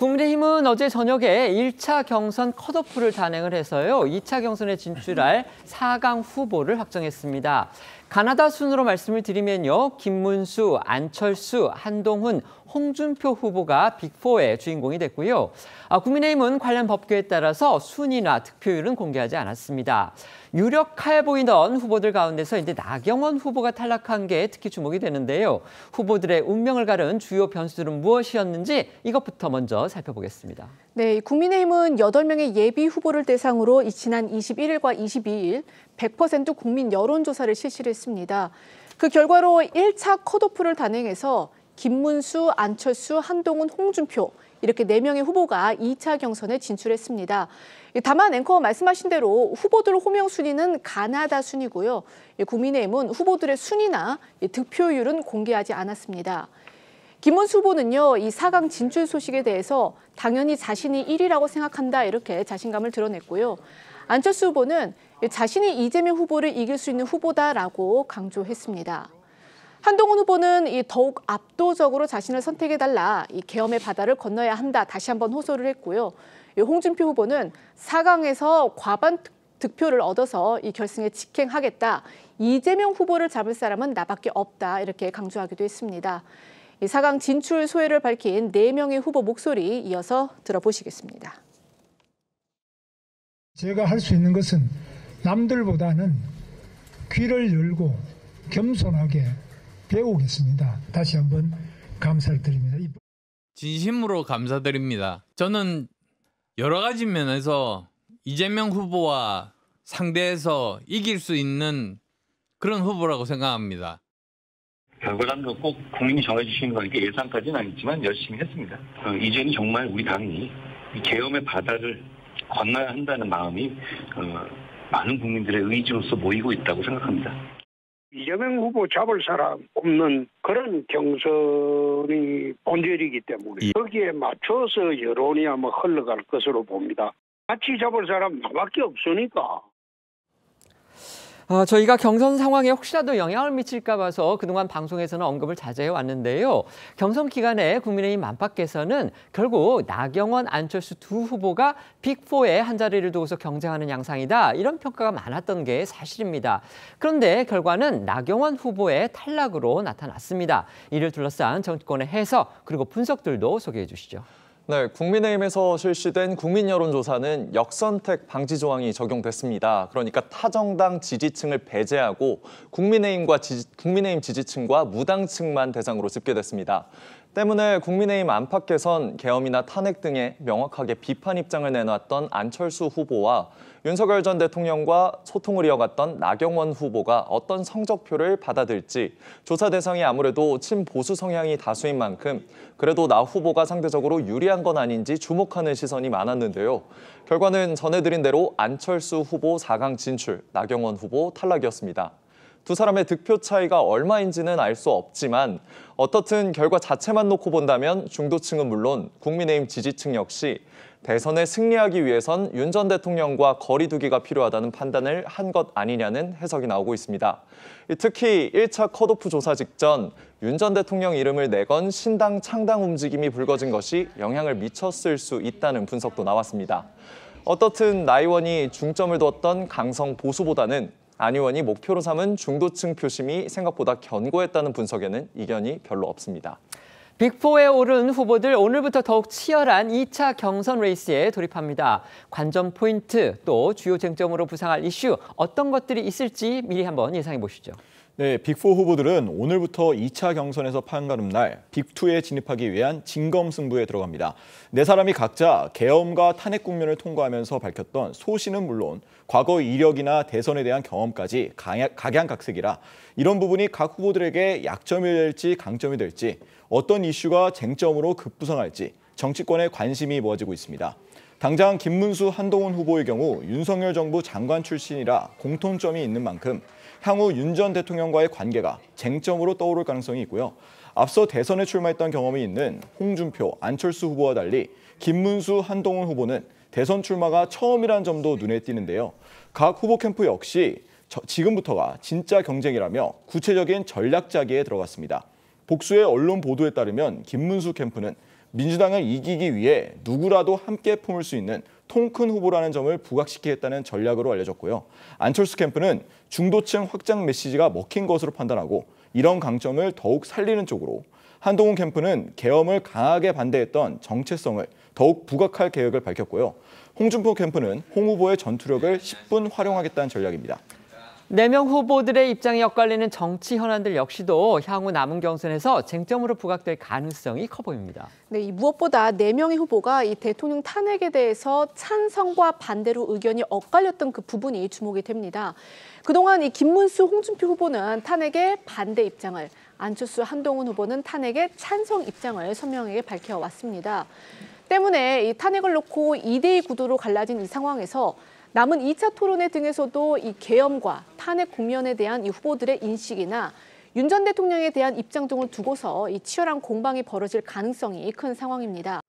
국민의힘은 어제 저녁에 1차 경선 컷오프를 단행을 해서요. 2차 경선에 진출할 4강 후보를 확정했습니다. 가나다 순으로 말씀을 드리면요. 김문수, 안철수, 한동훈, 홍준표 후보가 빅4의 주인공이 됐고요. 국민의힘은 관련 법규에 따라서 순위나 득표율은 공개하지 않았습니다. 유력해 보이던 후보들 가운데서 이제 나경원 후보가 탈락한 게 특히 주목이 되는데요. 후보들의 운명을 가른 주요 변수들은 무엇이었는지 이것부터 먼저 살펴보겠습니다. 네, 국민의힘은 8명의 예비 후보를 대상으로 지난 21일과 22일 100% 국민 여론조사를 실시를 했습니다. 그 결과로 1차 컷오프를 단행해서 김문수, 안철수, 한동훈, 홍준표 이렇게 4명의 후보가 2차 경선에 진출했습니다. 다만 앵커가 말씀하신 대로 후보들 호명 순위는 가나다 순이고요. 국민의힘은 후보들의 순위나 득표율은 공개하지 않았습니다. 김문수 후보는요, 이 4강 진출 소식에 대해서 당연히 자신이 1위라고 생각한다 이렇게 자신감을 드러냈고요. 안철수 후보는 자신이 이재명 후보를 이길 수 있는 후보다라고 강조했습니다. 한동훈 후보는 더욱 압도적으로 자신을 선택해달라, 이 계엄의 바다를 건너야 한다 다시 한번 호소를 했고요. 홍준표 후보는 4강에서 과반 득표를 얻어서 이 결승에 직행하겠다. 이재명 후보를 잡을 사람은 나밖에 없다 이렇게 강조하기도 했습니다. 이 4강 진출 소회를 밝힌 4명의 후보 목소리 이어서 들어보시겠습니다. 제가 할 수 있는 것은 남들보다는 귀를 열고 겸손하게 배우겠습니다. 다시 한번 감사를 드립니다. 진심으로 감사드립니다. 저는 여러 가지 면에서 이재명 후보와 상대해서 이길 수 있는 그런 후보라고 생각합니다. 결과는 꼭 국민이 정해주시는 거니까 예상까지는 아니지만 열심히 했습니다. 이제는 정말 우리 당이 이 계엄의 바다를 건너야 한다는 마음이 많은 국민들의 의지로서 모이고 있다고 생각합니다. 이재명 후보 잡을 사람 없는 그런 경선이 본질이기 때문에 거기에 맞춰서 여론이 아마 흘러갈 것으로 봅니다. 같이 잡을 사람 나밖에 없으니까. 저희가 경선 상황에 혹시라도 영향을 미칠까 봐서 그동안 방송에서는 언급을 자제해 왔는데요. 경선 기간에 국민의힘 안팎에서는 결국 나경원, 안철수 두 후보가 빅4에 한 자리를 두고서 경쟁하는 양상이다. 이런 평가가 많았던 게 사실입니다. 그런데 결과는 나경원 후보의 탈락으로 나타났습니다. 이를 둘러싼 정치권의 해석 그리고 분석들도 소개해 주시죠. 네, 국민의힘에서 실시된 국민 여론조사는 역선택 방지 조항이 적용됐습니다. 그러니까 타정당 지지층을 배제하고 국민의힘 지지층과 무당층만 대상으로 집계됐습니다. 때문에 국민의힘 안팎에선 계엄이나 탄핵 등에 명확하게 비판 입장을 내놨던 안철수 후보와 윤석열 전 대통령과 소통을 이어갔던 나경원 후보가 어떤 성적표를 받아들일지 조사 대상이 아무래도 친보수 성향이 다수인 만큼 그래도 나 후보가 상대적으로 유리한 건 아닌지 주목하는 시선이 많았는데요. 결과는 전해드린 대로 안철수 후보 4강 진출, 나경원 후보 탈락이었습니다. 두 사람의 득표 차이가 얼마인지는 알 수 없지만 어떻든 결과 자체만 놓고 본다면 중도층은 물론 국민의힘 지지층 역시 대선에 승리하기 위해선 윤 전 대통령과 거리 두기가 필요하다는 판단을 한 것 아니냐는 해석이 나오고 있습니다. 특히 1차 컷오프 조사 직전 윤 전 대통령 이름을 내건 신당 창당 움직임이 불거진 것이 영향을 미쳤을 수 있다는 분석도 나왔습니다. 어떻든 나 의원이 중점을 두었던 강성 보수보다는 안 의원이 목표로 삼은 중도층 표심이 생각보다 견고했다는 분석에는 이견이 별로 없습니다. 빅4에 오른 후보들 오늘부터 더욱 치열한 2차 경선 레이스에 돌입합니다. 관전 포인트 또 주요 쟁점으로 부상할 이슈 어떤 것들이 있을지 미리 한번 예상해 보시죠. 네, 빅4 후보들은 오늘부터 2차 경선에서 판가름 날 빅2에 진입하기 위한 진검승부에 들어갑니다. 네 사람이 각자 계엄과 탄핵 국면을 통과하면서 밝혔던 소신은 물론 과거 이력이나 대선에 대한 경험까지 각양각색이라 이런 부분이 각 후보들에게 약점이 될지 강점이 될지 어떤 이슈가 쟁점으로 급부상할지 정치권에 관심이 모아지고 있습니다. 당장 김문수, 한동훈 후보의 경우 윤석열 정부 장관 출신이라 공통점이 있는 만큼 향후 윤 전 대통령과의 관계가 쟁점으로 떠오를 가능성이 있고요. 앞서 대선에 출마했던 경험이 있는 홍준표, 안철수 후보와 달리 김문수, 한동훈 후보는 대선 출마가 처음이라는 점도 눈에 띄는데요. 각 후보 캠프 역시 지금부터가 진짜 경쟁이라며 구체적인 전략 짜기에 들어갔습니다. 복수의 언론 보도에 따르면 김문수 캠프는 민주당을 이기기 위해 누구라도 함께 품을 수 있는 통 큰 후보라는 점을 부각시키겠다는 전략으로 알려졌고요. 안철수 캠프는 중도층 확장 메시지가 먹힌 것으로 판단하고 이런 강점을 더욱 살리는 쪽으로, 한동훈 캠프는 계엄을 강하게 반대했던 정체성을 더욱 부각할 계획을 밝혔고요. 홍준표 캠프는 홍 후보의 전투력을 10분 활용하겠다는 전략입니다. 4명 후보들의 입장이 엇갈리는 정치 현안들 역시도 향후 남은 경선에서 쟁점으로 부각될 가능성이 커 보입니다. 네, 이 무엇보다 4명의 후보가 이 대통령 탄핵에 대해서 찬성과 반대로 의견이 엇갈렸던 그 부분이 주목이 됩니다. 그동안 이 김문수, 홍준표 후보는 탄핵의 반대 입장을, 안철수, 한동훈 후보는 탄핵의 찬성 입장을 선명하게 밝혀왔습니다. 때문에 이 탄핵을 놓고 2대2 구도로 갈라진 이 상황에서 남은 2차 토론회 등에서도 이 계엄과 탄핵 국면에 대한 이 후보들의 인식이나 윤 전 대통령에 대한 입장 등을 두고서 이 치열한 공방이 벌어질 가능성이 큰 상황입니다.